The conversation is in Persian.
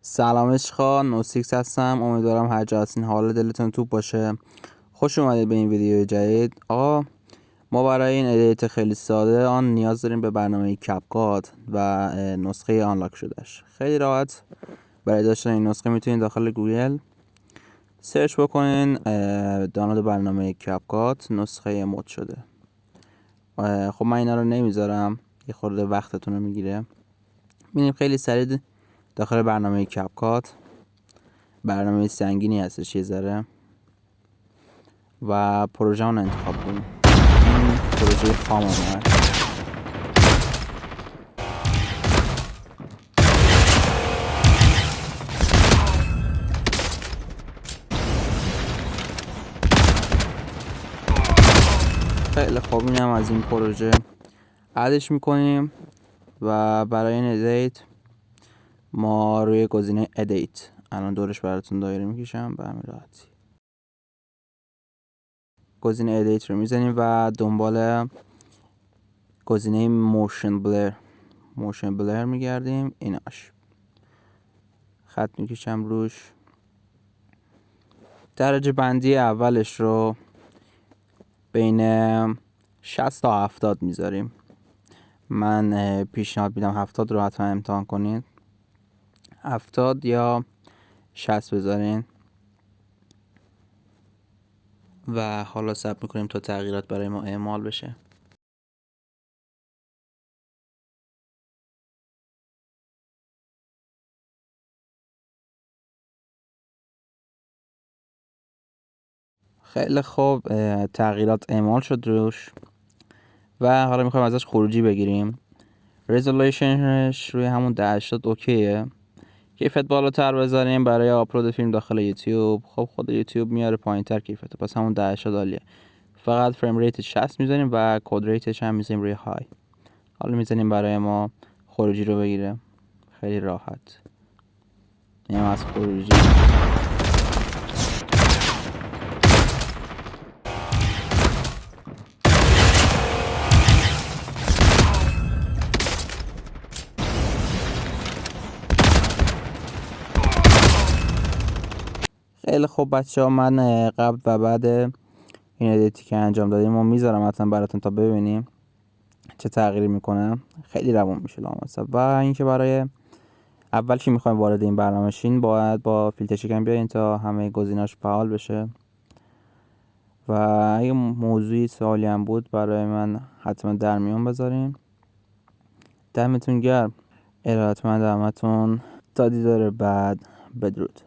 سلام عشقا، نوسیکس هستم. امیدوارم هر جا هستین حال دلتون توپ باشه. خوش اومدید به این ویدیو جدید. آقا ما برای این ادیت خیلی ساده آن نیاز داریم به برنامه کپکات و نسخه آنلاک شدهش. خیلی راحت برای داشتن این نسخه میتونید داخل گوگل سرچ بکنین دانلود برنامه کپکات نسخه مد شده. خب من اینا رو نمیذارم، یه خورده وقتتون رو میگیره. ببینیم خیلی سریع داخل برنامه کپکات، برنامه سنگینی هستش یه ذره، و پروژه رو انتخاب کنیم. این پروژه خام اومد. خیلی خوب، این هم از این پروژه ادش میکنیم و برای این ادیت ما روی گزینه ادیت الان دورش براتون دایره میکشم به همین راحتی. گزینه ادیت رو میزنیم و دنبال گزینه موشن بلر میگردیم. ایناش خط میکشم روش. درجه بندی اولش رو بین 60 تا 70 میذاریم. من پیشنهاد میدم 70 رو حتما امتحان کنید. 70 یا 60 بذارین و حالا صبر میکنیم تا تغییرات برای ما اعمال بشه. خیلی خوب، تغییرات اعمال شد روش و حالا میخوایم ازش خروجی بگیریم. رزولوشنش روی همون 1080 اوکیه. کیفیت بالاتر بذاریم برای آپلود فیلم داخل یوتیوب. خب خود یوتیوب میاره پایینتر کیفیت، پس همون 1080 عالیه. فقط فریم ریت 60 میزنیم و کد ریتش هم میزنیم روی های. حالا میزنیم برای ما خروجی رو بگیره. خیلی راحت. این از خروجی. خیلی خوب بچه ها، من قبل و بعد این ادیتی که انجام دادیم و میذارم حتما براتون تا ببینیم چه تغییری میکنه. خیلی روون میشه لامصب. و اینکه برای اول که میخوایم وارد این برنامه شین باید با فیلتر شکن بیاین تا همه گزینه‌اش فعال بشه. و اگه موضوعی سوالی هم بود برای من حتما در میون بذارین. دمتون گرم. ارادتمند همتون. تا دیدار بعد، بدرود.